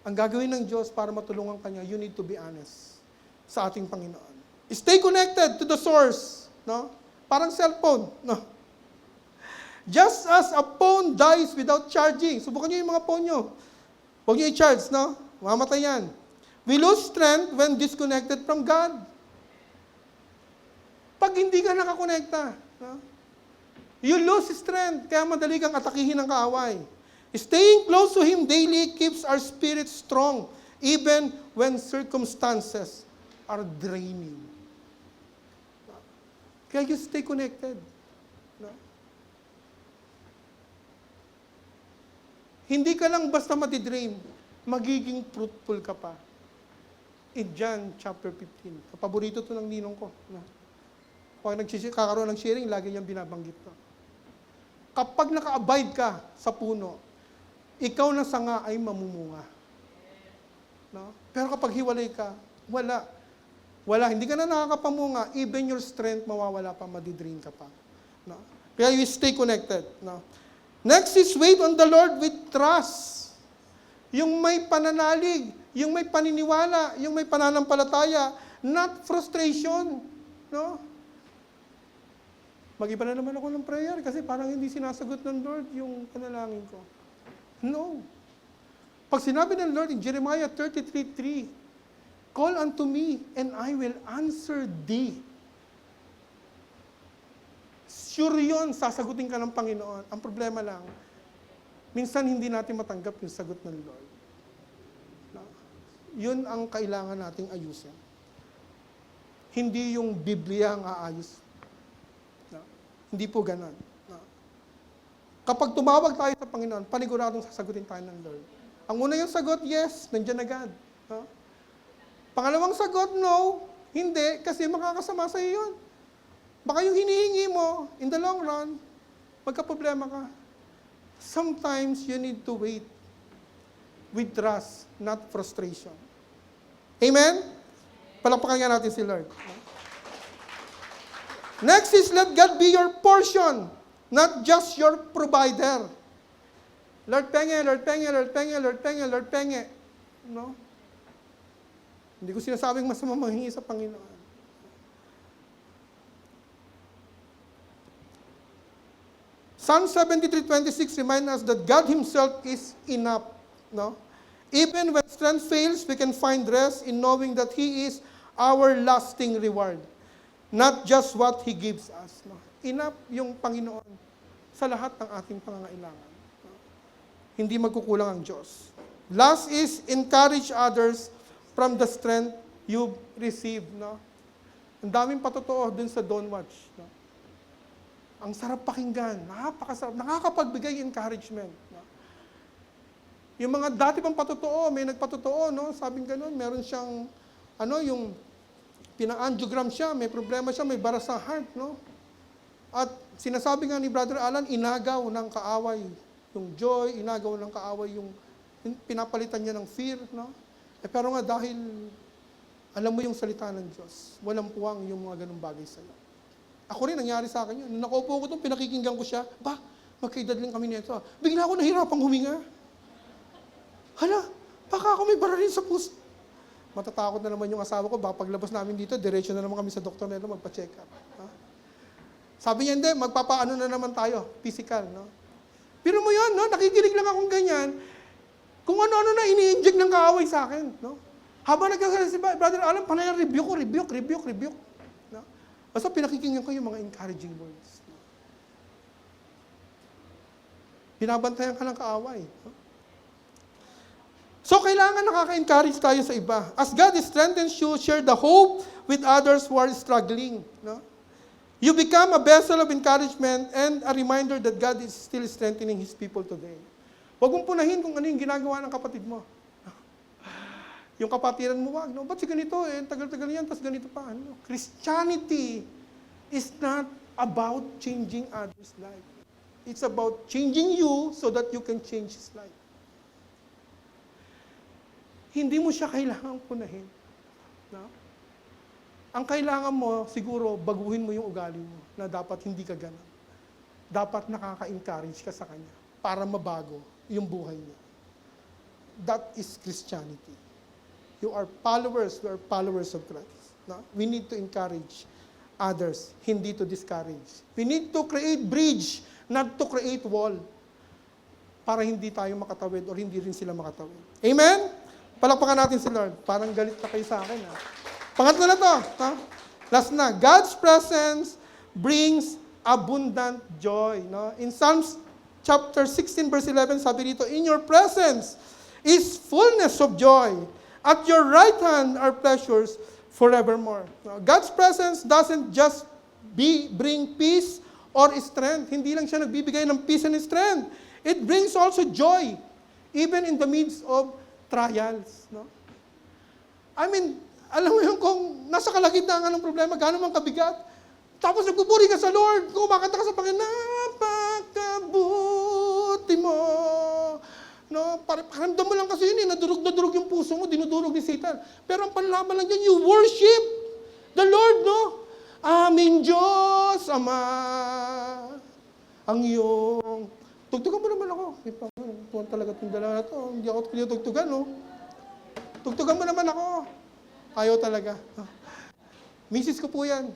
S1: Ang gagawin ng Diyos para matulungan Kanya, you need to be honest sa ating Panginoon. Stay connected to the source. No? Parang cellphone. No? Just as a phone dies without charging, subukan nyo yung mga phone nyo. Huwag nyo i-charge, no? Mamatay yan. We lose strength when disconnected from God. Pag hindi ka nakakonekta, no? You lose strength, kaya madali kang atakihin ng kaaway. Staying close to Him daily keeps our spirit strong, even when circumstances are draining. Kaya you stay connected. No? Hindi ka lang basta matidrain, magiging fruitful ka pa. In John chapter 15. Paborito to ng ninong ko. No? Pag kakaroon ng sharing, lagi niyang binabanggit to. Kapag naka-abide ka sa puno, ikaw na sanga ay mamumunga. No? Pero kapag hiwalay ka, wala. Wala. Hindi ka na nakakapamunga, even your strength mawawala pa, madidrain ka pa. No? Kaya you stay connected. No? Next is wait on the Lord with trust. Yung may pananalig, yung may paniniwala, yung may pananampalataya, not frustration. No? Mag-iba na naman ako ng prayer kasi parang hindi sinasagot ng Lord yung panalangin ko. No. Pag sinabi ng Lord in Jeremiah 33:3, call unto me and I will answer thee. Sure yun, sasagutin ka ng Panginoon. Ang problema lang, minsan hindi natin matanggap yung sagot ng Lord. No? Yun ang kailangan nating ayusin. Hindi yung Biblia ang aayos. No? Hindi po ganon. No? Kapag tumawag tayo sa Panginoon, paniguradong sasagutin tayo ng Lord. Ang una yung sagot, yes, nandiyan na God. No? Pangalawang sagot, no, hindi, kasi makakasama sa iyo yun. Baka yung hinihingi mo, in the long run, magka-problema ka. Sometimes you need to wait with trust, not frustration. Amen? Palakpakan nga natin si Lord. Next is let God be your portion, not just your provider. Lord, penge, Lord, penge, Lord, penge, Lord, penge, Lord, penge. No? Hindi ko sinasabing masama manghingi sa Panginoon. Psalm 73:26 reminds us that God Himself is enough. No? Even when strength fails, we can find rest in knowing that He is our lasting reward. Not just what He gives us. No? Enough yung Panginoon sa lahat ng ating pangangailangan. No? Hindi magkukulang ang Diyos. Last is encourage others from the strength you've received. No? Ang daming patotoo dun sa Don't Watch. No? Ang sarap pakinggan, napakasarap, nakakapagbigay encouragement. No? Yung mga dati pang patotoo, may nagpatotoo, no? Sabing ganun, meron siyang, yung pina-angiogram siya, may problema siya, may bara sa heart, no? At sinasabi nga ni Brother Alan, inagaw ng kaaway yung joy, inagaw ng kaaway yung pinapalitan niya ng fear, no? Pero nga dahil alam mo yung salita ng Diyos, walang puwang yung mga ganung bagay sa'yo. Ako rin, nangyari sa akin yun. Nung nakaupo ko doon, pinakikinggan ko siya, magkaedad lang kami nito. Bigla ako nahirapang huminga. Hala, baka ako may bara rin sa puso. Matatakot na naman yung asawa ko, baka paglabas namin dito, diretso na naman kami sa doktor na ito, magpa-check up. Ha? Sabi niya, hindi, magpapaano na naman tayo, physical. No? Pero mo yun, no? Nakikinig lang akong ganyan, kung ano-ano na ini-inject ng kaaway sa akin. No? Habang nagkasabi si Brother Alan, panay rebuke. No? Basta pinakikinggan ko yung mga encouraging words. No? Binabantayan ka ng kaaway. No? So, kailangan nakaka-encourage tayo sa iba. As God strengthens you, share the hope with others who are struggling. No? You become a vessel of encouragement and a reminder that God is still strengthening His people today. Huwag mong punahin kung ano yung ginagawa ng kapatid mo. Yung kapatiran mo, wag. No? Ba't si ganito? Tagal-tagal yan, tapos ganito pa. Ano? Christianity is not about changing others' life. It's about changing you so that you can change his life. Hindi mo siya kailangang punahin. No? Ang kailangan mo, siguro, baguhin mo yung ugali mo na dapat hindi ka ganun. Dapat nakaka-encourage ka sa kanya para mabago yung buhay niya. That is Christianity. You are followers of Christ. No? We need to encourage others, hindi to discourage. We need to create bridge, not to create wall, para hindi tayo makatawid or hindi rin sila makatawid. Amen? Palakpakan natin si Lord. Parang galit na kayo sa akin. Ha? Pangatlo na to. Ha? Last na. God's presence brings abundant joy. No? In Psalms chapter 16 verse 11, sabi dito, in your presence is fullness of joy. At your right hand are pleasures forevermore. No? God's presence doesn't just bring peace or strength. Hindi lang siya nagbibigay ng peace and strength. It brings also joy, even in the midst of trials, no? I mean, alam mo yung kung nasa kalagitnaan ng problema, gaano man kabigat, tapos nagpupuri ka sa Lord, kumakanta ka sa Panginoon, napakabuti mo. No? Pakiramdam mo lang kasi yun, nadurog yung puso mo, dinudurog ni Satan. Pero ang panlaban lang dyan, you worship the Lord, no? Aming Diyos, Ama, ang iyong tugtugan mo naman ako. Tuwan talaga itong dalawa na ito. Hindi ako tinutugtugan, no? Tugtugan mo naman ako. Ayaw talaga. Misis ko po yan.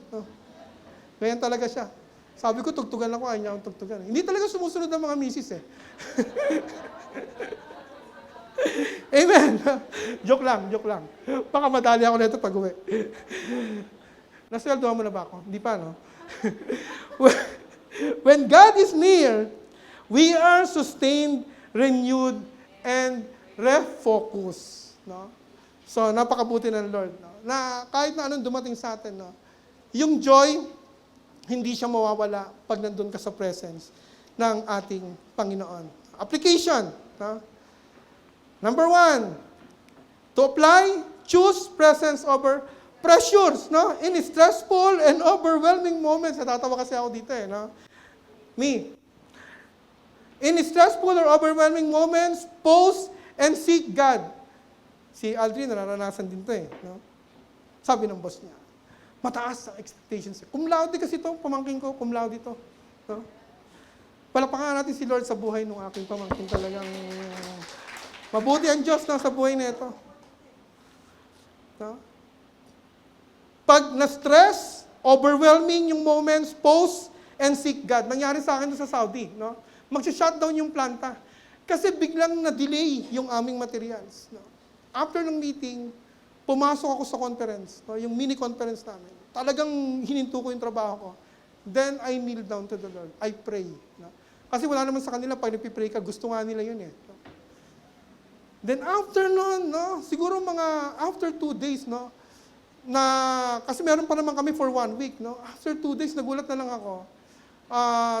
S1: Ganyan talaga siya. Sabi ko, tugtugan ako, ayaw niya akong tugtugan. Hindi talaga sumusunod ng mga misis, eh. Amen. Joke lang. Baka madali ako nito pag uwi. Nasweldohan mo na ba ako? Hindi pa, no? When God is near, we are sustained, renewed, and refocused. No? So, napakabuti ng Lord. No? Na kahit na anong dumating sa atin, no? Yung joy, hindi siya mawawala pag nandun ka sa presence ng ating Panginoon. Application. No? Number 1, to apply, choose presence over pressures. No? In stressful and overwhelming moments, natatawa kasi ako dito, eh. No? In stressful or overwhelming moments, pause and seek God. Si Aldrin, naranasan din ito, eh. No? Sabi ng boss niya, mataas ang expectations. Cum laude kasi ito, pamangkin ko, cum laude ito. No? Palakpakan natin si Lord sa buhay ng aking pamangkin. Talagang mabuti ang Diyos na sa buhay na ito. No? Pag na-stress, overwhelming yung moments, pause and seek God. Nangyari sa akin sa Saudi. No? Mag-shutdown yung planta. Kasi biglang na-delay yung aming materials. No? After ng meeting, pumasok ako sa conference, no? Yung mini-conference namin. Talagang hininto ko yung trabaho ko. Then, I kneel down to the Lord. I pray. No? Kasi wala naman sa kanila, pag nagpipray ka, gusto nga nila yun, eh. No? Then, after nun, no? Siguro mga after 2 days, no? Kasi meron pa naman kami for 1 week. No? After 2 days, nagulat na lang ako.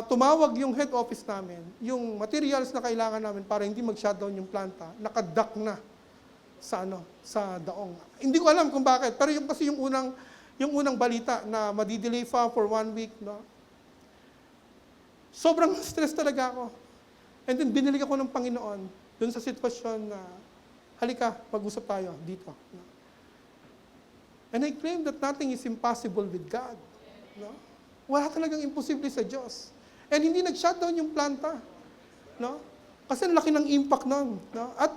S1: tumawag yung head office namin, yung materials na kailangan namin para hindi mag-shutdown yung planta, nakadak na sa daong. Hindi ko alam kung bakit, pero kasi yung unang balita na madidelay pa for 1 week, no? Sobrang stress talaga ako. And then binili ako ng Panginoon dun sa sitwasyon na, halika, mag-usap tayo dito. No? And I claim that nothing is impossible with God. No? Wala talagang imposible sa Diyos. And hindi nag-shutdown yung planta. No? Kasi ang laki ng impact nun. No? At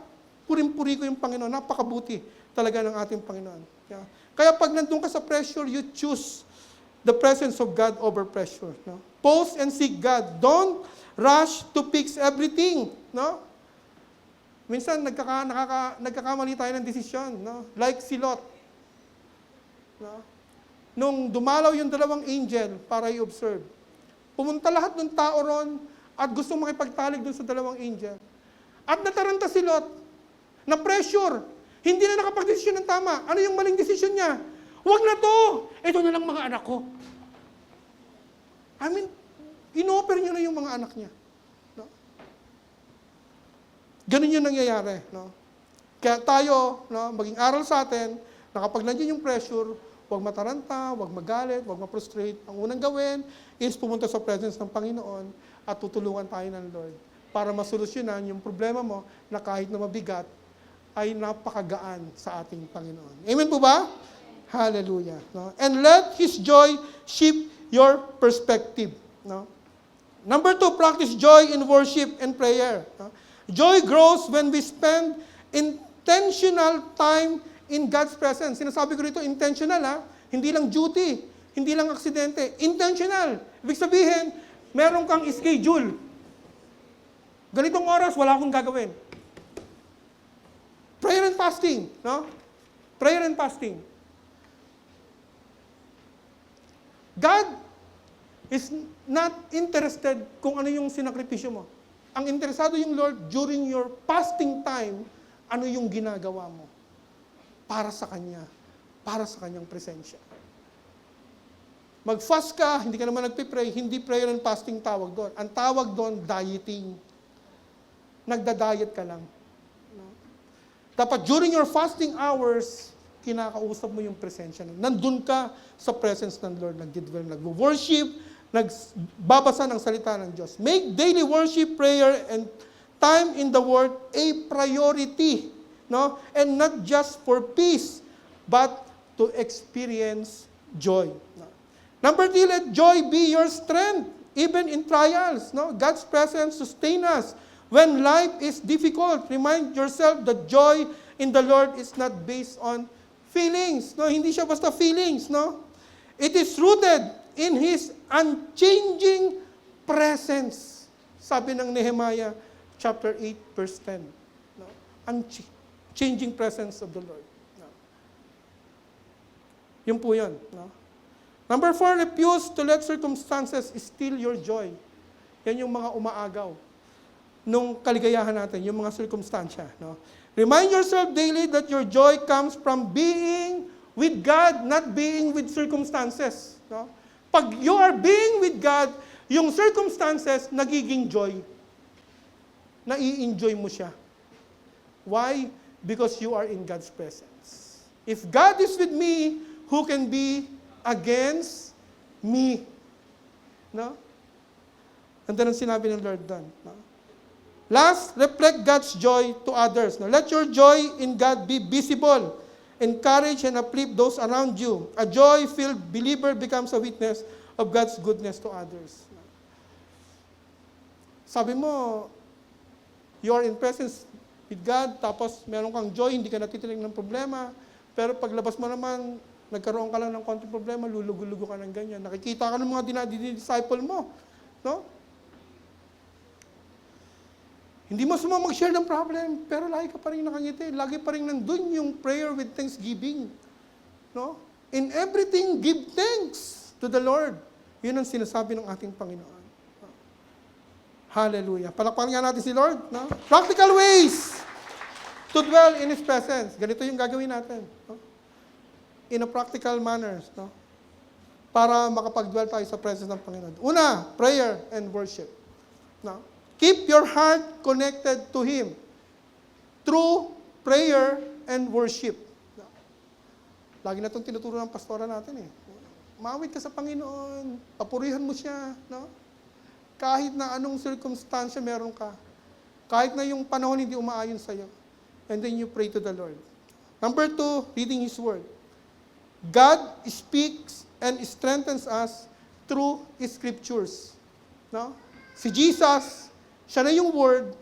S1: puring-puri ko yung Panginoon. Napakabuti talaga ng ating Panginoon. Yeah. Kaya pag nandun ka sa pressure, you choose the presence of God over pressure. No? Pause and seek God. Don't rush to fix everything. No? Minsan, nagkakamali tayo ng desisyon. No? Like si Lot. No? Nung dumalaw yung 2 angel para i-observe, pumunta lahat ng tao ron at gustong makipagtalig dun sa 2 angel. At nataranta si Lot, na pressure, hindi na nakapag-desisyon ng tama. Ano yung maling desisyon niya? Huwag na to! Ito na lang mga anak ko. I mean, in-offer niya na yung mga anak niya. No? Ganun yung nangyayari. No? Kaya tayo, no, maging aral sa atin, na kapag nandiyan yung pressure, huwag mataranta, huwag magalit, huwag ma-frustrate. Ang unang gawin is pumunta sa presence ng Panginoon at tutulungan tayo ng Lord para masolusyonan yung problema mo na kahit na mabigat, ay napakagaan sa ating Panginoon. Amen po ba? Hallelujah. No? And let His joy shape your perspective. No? Number 2, practice joy in worship and prayer. No? Joy grows when we spend intentional time in God's presence. Sinasabi ko rito, intentional ha. Hindi lang duty, hindi lang aksidente. Intentional. Ibig sabihin, meron kang schedule. Ganitong oras, wala akong gagawin. Prayer and fasting. No? Prayer and fasting. God is not interested kung ano yung sinakripisyo mo. Ang interesado yung Lord during your fasting time, ano yung ginagawa mo para sa Kanya, para sa Kanyang presensya. Mag-fast ka, hindi ka naman nagpipray, hindi prayer and fasting tawag doon. Ang tawag doon, dieting. Nagda-diet ka lang. No? Dapat during your fasting hours, kinakausap mo yung presensya. Nandun ka sa presence ng Lord, nag-worship, nagbabasa ng salita ng Diyos. Make daily worship, prayer, and time in the Word a priority. No? And not just for peace, but to experience joy. No? Number 3, let joy be your strength, even in trials. No? God's presence sustain us. When life is difficult, remind yourself that joy in the Lord is not based on feelings. No? Hindi siya basta feelings. No? It is rooted in His unchanging presence. Sabi ng Nehemiah chapter 8, verse 10. No? Unchanging presence of the Lord. No? Yun po yun. No? Number 4, refuse to let circumstances steal your joy. Yan yung mga umaagaw nung kaligayahan natin, yung mga circumstansya. No? Remind yourself daily that your joy comes from being with God, not being with circumstances. No? Pag you are being with God, yung circumstances, nagiging joy. Nai-enjoy mo siya. Why? Because you are in God's presence. If God is with me, who can be against me? No? And then ang sinabi ng Lord doon. No? Last, reflect God's joy to others. No? Let your joy in God be visible. Encourage and uplift those around you. A joy-filled believer becomes a witness of God's goodness to others. Sabi mo, you are in presence with God, tapos meron kang joy, hindi ka natitiling ng problema, pero paglabas mo naman, nagkaroon ka lang ng konting problema, lulugo-lugo ka ng ganyan. Nakikita ka ng mga dinidisciple mo. No? Hindi mo suma mag-share ng problem, pero lagi ka pa rin nakangiti. Lagi pa rin nandun yung prayer with thanksgiving. No? In everything, give thanks to the Lord. Yun ang sinasabi ng ating Panginoon. Hallelujah. Palakpakan nga natin si Lord. No? Practical ways to dwell in His presence. Ganito yung gagawin natin. No? In a practical manner. No? para makapag-dwell tayo sa presence ng Panginoon. Una, prayer and worship. No? Keep your heart connected to Him through prayer and worship. No? Lagi na itong tinuturo ng pastora natin eh. Mawit ka sa Panginoon, papurihan mo siya. No? Kahit na anong circumstansya meron ka, kahit na yung panahon hindi umaayon sa'yo, and then you pray to the Lord. Number 2, reading His Word. God speaks and strengthens us through His Scriptures. No? Si Jesus, siya na yung Word,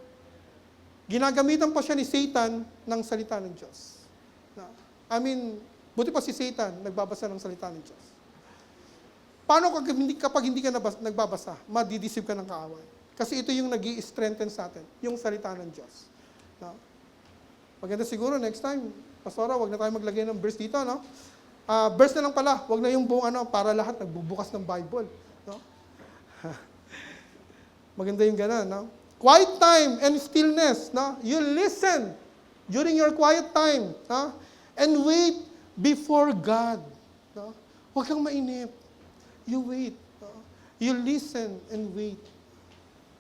S1: ginagamitan pa siya ni Satan ng salita ng Diyos. No? Buti pa si Satan, nagbabasa ng salita ng Diyos. Paano kapag hindi ka nagbabasa, madidisip ka ng kaaway? Kasi ito yung nag-i-strengthen sa atin, yung salita ng Diyos. No? Maganda siguro, next time, Pastora, wag na tayo maglagay ng verse dito, no? Verse na lang pala, wag na yung buong para lahat nagbubukas ng Bible. No? Maganda yung gano'n, no? Quiet time and stillness, no? You listen during your quiet time, no? And wait before God. No? Huwag kang mainip. You wait. No? You listen and wait.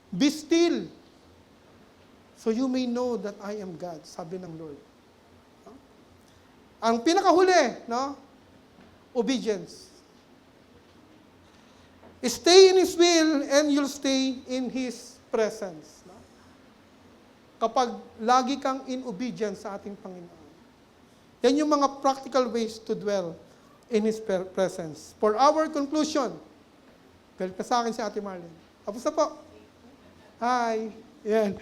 S1: Be still, so you may know that I am God, sabi ng Lord. No? Ang pinakahuli, no? Obedience. Stay in His will and you'll stay in His presence. No? Kapag lagi kang in obedience sa ating Panginoon. Yan yung mga practical ways to dwell in His presence. For our conclusion, galit na sa akin si Ate Marlene. Tapos na po. Hi. Yan.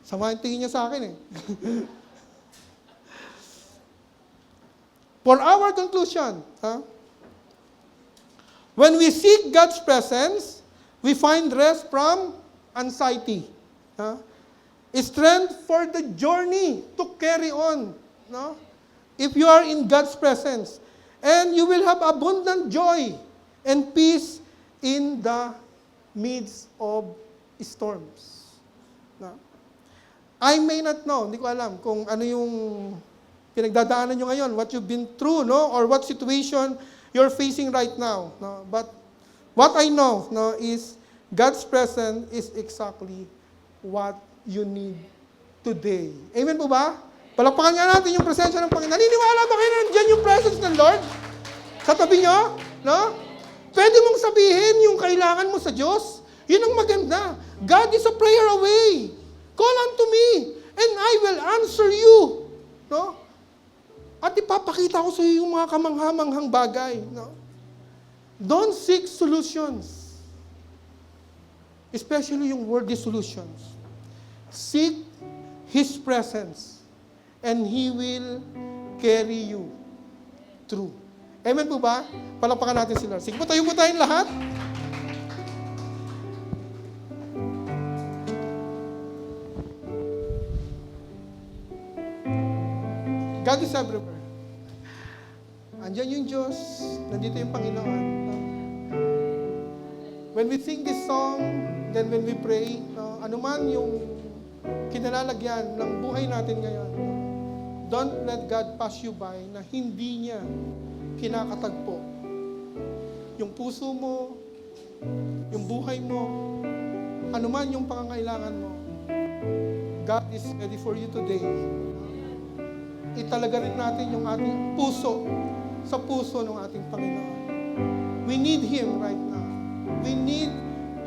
S1: Sama yung tingin niya sa akin eh. For our conclusion, when we seek God's presence, we find rest from anxiety. Strength for the journey to carry on. No? If you are in God's presence, and you will have abundant joy and peace in the midst of storms. No? I may not know, hindi ko alam kung ano yung pinagdadaanan nyo ngayon, what you've been through, no? Or what situation you're facing right now. No? But what I know, no, is God's presence is exactly what you need today. Amen po ba? Palakpakan nga natin yung presensya ng Panginoon. Naniniwala ba kayo na nandiyan yung presence ng Lord? Sa tabi nyo? No? Pwede mong sabihin yung kailangan mo sa Diyos. Yun ang maganda. God is a prayer away. Call unto me, and I will answer you. No? At ipapakita ko sa iyo yung mga kamangha-manghang bagay. No? Don't seek solutions. Especially yung worldly solutions. Seek His presence, and He will carry you through. Amen po ba? Palakpakan natin sila. Sige po, tayo po tayong lahat. God is everywhere. Andiyan yung Diyos, nandito yung Panginoon. When we sing this song, then when we pray, anuman yung kinalalagyan ng buhay natin ngayon, don't let God pass you by na hindi niya kinakatagpo. Yung puso mo, yung buhay mo, anuman yung pangangailangan mo, God is ready for you today. Italaga rin natin yung ating puso sa puso ng ating Panginoon. We need Him right now. We need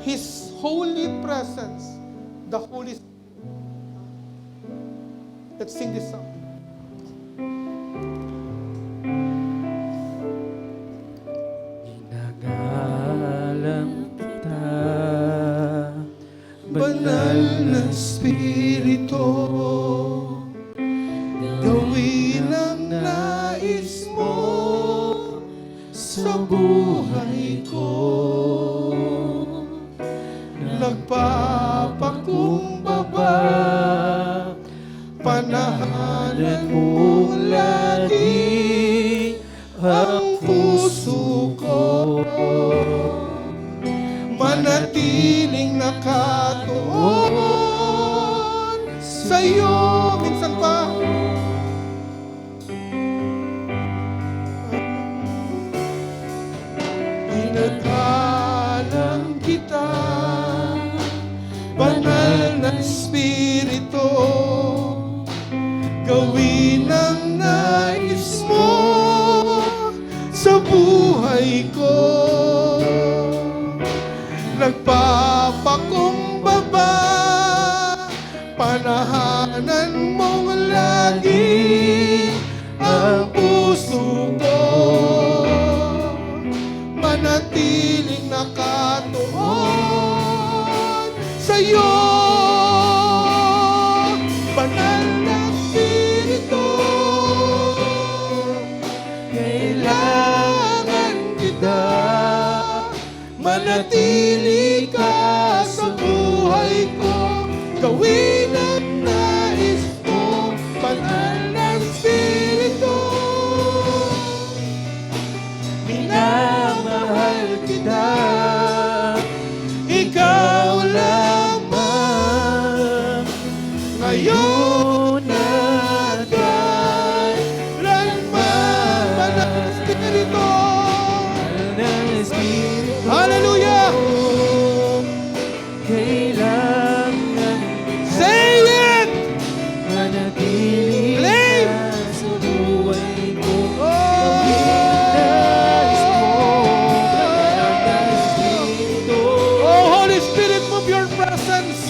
S1: His holy presence, the Holy Spirit. Let's sing this song.
S2: Ginagalang kita,
S1: Banal na Espiritu, gawin ang nais mo sa buhay ko. Nagpapakumbaba, panahanan mo lagi ang puso ko. Manatiling nakatuon sa'yo. Minsan pa, nagpapakumbaba, panahanan mong lagi ang puso ko, manatiling nakatuon sa'yo. Banal na Espiritu, kailangan kita, manatili ka sa buhay ko, gawin ang nais mo. Banal na Espiritu, minamahal kita, ikaw lamang, ngayon at kailanman. Banal na Espiritu, hallelujah!
S2: Kailangan
S1: Say it!
S2: manatili
S1: Claim!
S2: ka sa buhay ko.
S1: Oh, Holy Spirit, move your presence.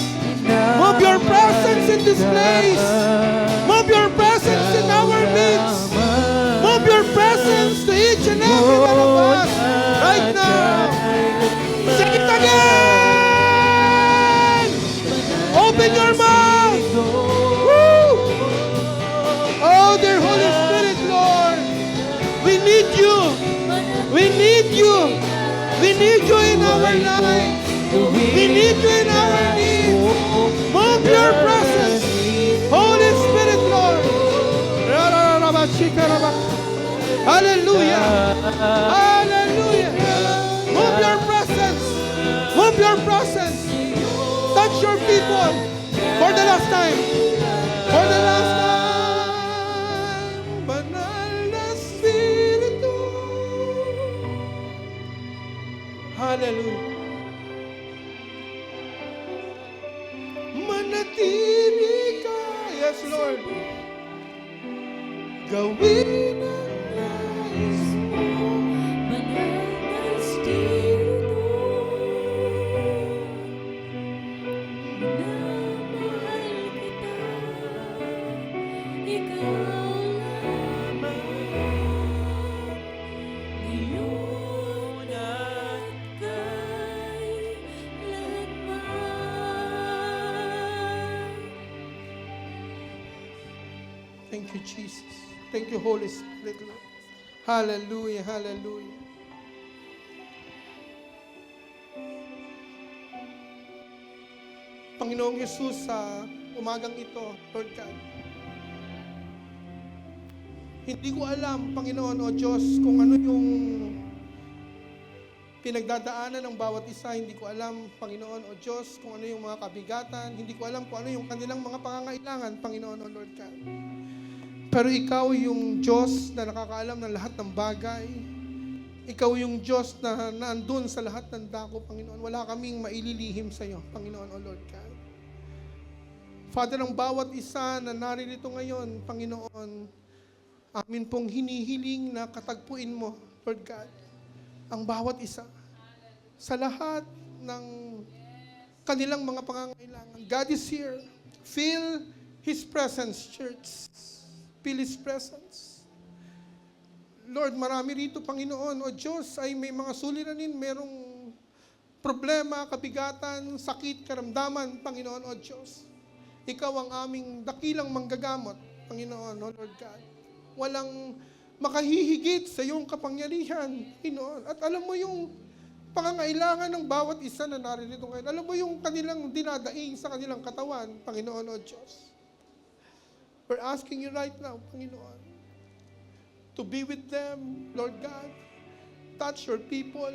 S1: Move your presence in this place. Move your presence in our midst. Move your presence to each and every one of us right now. Say it again. Open your mouth. Woo! Oh, dear Holy Spirit, Lord, we need you. We need you. We need you in our lives. We need you in our needs. Move your presence. Holy Spirit, Lord. Hallelujah. Hallelujah. Move your presence. Move your presence. Touch your people for the last time. For the last time. Banal na Espiritu. Hallelujah. Manatili ka. Yes, Lord. Gawin ang nais mo.
S3: Banal na Espiritu, minamahal kita, ikaw lamang, ngayon at kailanman.
S1: Thank you, Jesus. Thank you, Holy Spirit, Lord. Hallelujah, hallelujah. Panginoong Yesus, sa umagang ito, Lord God, hindi ko alam, Panginoon o Diyos, kung ano yung pinagdadaanan ng bawat isa. Hindi ko alam, Panginoon o Diyos, kung ano yung mga kabigatan. Hindi ko alam kung ano yung kanilang mga pangangailangan, Panginoon o Lord God. Pero ikaw yung Diyos na nakakaalam ng lahat ng bagay. Ikaw yung Diyos na naandun sa lahat ng dako, Panginoon. Wala kaming maililihim sa iyo, Panginoon o Lord God. Father, ang bawat isa na naririto ngayon, Panginoon, amin pong hinihiling na katagpuin mo, Lord God, ang bawat isa sa lahat ng kanilang mga pangangailangan. God is here. Feel His presence, church. Feel His presence. Lord, marami rito, Panginoon, o Diyos, ay may mga suliranin, merong problema, kabigatan, sakit, karamdaman, Panginoon, o Diyos. Ikaw ang aming dakilang manggagamot, Panginoon, o Lord God. Walang makahihigit sa iyong kapangyarihan, Panginoon. At alam mo yung pangangailangan ng bawat isa na naririto ngayon. Alam mo yung kanilang dinadaing sa kanilang katawan, Panginoon, o Diyos. We're asking you right now, Panginoon, to be with them, Lord God. Touch your people.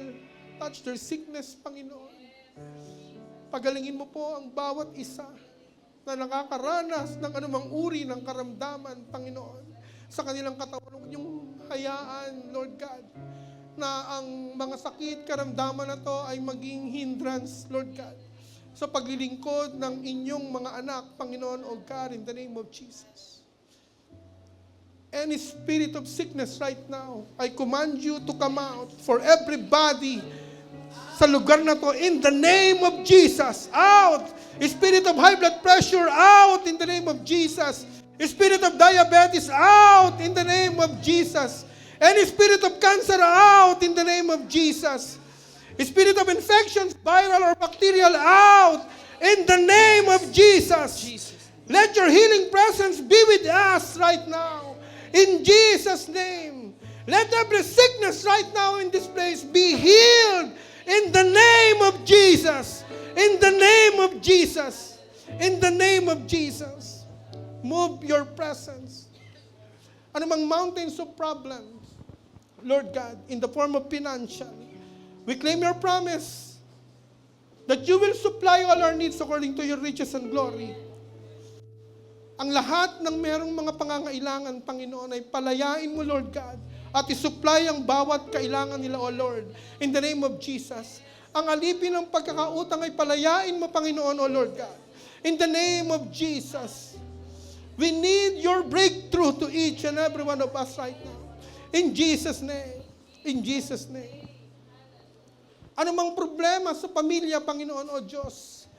S1: Touch their sickness, Panginoon. Pagalingin mo po ang bawat isa na nakakaranas ng anumang uri ng karamdaman, Panginoon, sa kanilang katawan. Huwag niyong hayaan, Lord God, na ang mga sakit, karamdaman na to ay maging hindrance, Lord God, sa paglilingkod ng inyong mga anak, Panginoon, O God, in the name of Jesus. Any spirit of sickness right now, I command you to come out. For everybody sa lugar na to in the name of Jesus. Out! Spirit of high blood pressure, out in the name of Jesus. Spirit of diabetes, out in the name of Jesus. Any spirit of cancer, out in the name of Jesus. Spirit of infections, viral or bacterial, out in the name of Jesus. Let your healing presence be with us right now. In Jesus' name. Let every sickness right now in this place be healed in the name of Jesus. In the name of Jesus. In the name of Jesus. Move your presence. Anumang mountains of problems, Lord God, in the form of financial, we claim your promise that you will supply all our needs according to your riches and glory. Ang lahat ng merong mga pangangailangan, Panginoon, ay palayain mo, Lord God, at isupply ang bawat kailangan nila, O Lord, in the name of Jesus. Ang alipin ng pagkakautang ay palayain mo, Panginoon, O Lord God, in the name of Jesus. We need your breakthrough to each and every one of us right now. In Jesus' name. In Jesus' name. Ano mang problema sa pamilya, Panginoon, O Diyos,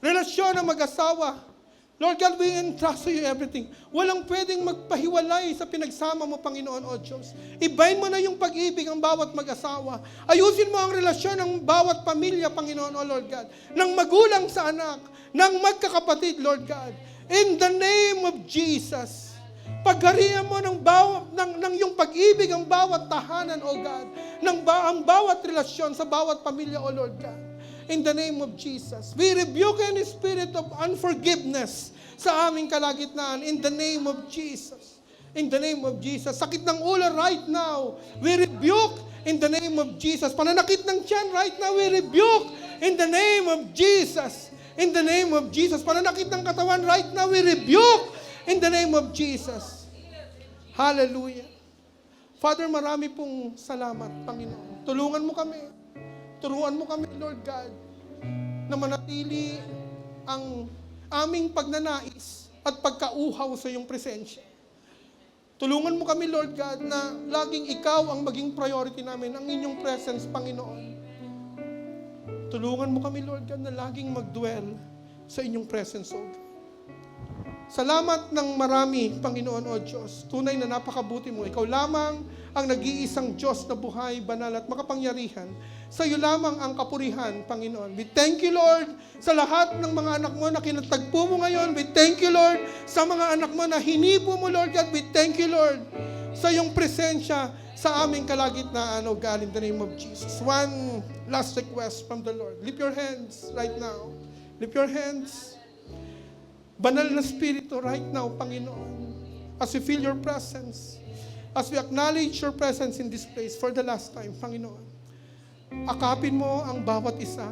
S1: relasyon ng mag-asawa, Lord God, we entrust to you everything. Walang pwedeng magpahiwalay sa pinagsama mo, Panginoon, O Diyos. Ibahin mo na yung pag-ibig ang bawat mag-asawa. Ayusin mo ang relasyon ng bawat pamilya, Panginoon, O Lord God. Ng magulang sa anak, ng magkakapatid, Lord God. In the name of Jesus. Pagharian mo ng yung pag-ibig ang bawat tahanan, O God. Ang bawat relasyon sa bawat pamilya, O Lord God. In the name of Jesus. We rebuke any spirit of unforgiveness sa aming kalagitnaan. In the name of Jesus. In the name of Jesus. Sakit ng ulo right now. We rebuke in the name of Jesus. Pananakit ng tiyan right now. We rebuke in the name of Jesus. In the name of Jesus. Pananakit ng katawan right now. We rebuke in the name of Jesus. Hallelujah. Father, marami pong salamat, Panginoon. Tulungan mo kami. Turuan mo kami, Lord God, na manatili ang aming pagnanais at pagkauhaw sa iyong presensya. Tulungan mo kami, Lord God, na laging ikaw ang maging priority namin, ang inyong presence, Panginoon. Tulungan mo kami, Lord God, na laging mag-dwell sa inyong presence, O God. Salamat ng marami, Panginoon, O Diyos. Tunay na napakabuti mo. Ikaw lamang ang nag-iisang Diyos na buhay, banal at makapangyarihan. Sa iyo lamang ang kapurihan, Panginoon. We thank you, Lord, sa lahat ng mga anak mo na kinatagpo mo ngayon. We thank you, Lord, sa mga anak mo na hinipo mo, Lord God. We thank you, Lord, sa iyong presensya sa aming kalagitnaan, O God, in the name of Jesus. One last request from the Lord. Lift your hands right now. Lift your hands. Banal na Espiritu right now, Panginoon, as we feel your presence, as we acknowledge your presence in this place for the last time, Panginoon, akapin mo ang bawat isa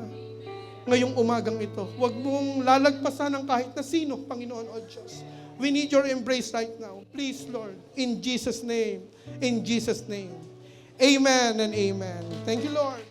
S1: ngayong umagang ito. Huwag mong lalagpasan ng kahit na sino, Panginoon o Diyos. We need your embrace right now. Please, Lord, in Jesus' name, in Jesus' name. Amen and amen. Thank you, Lord.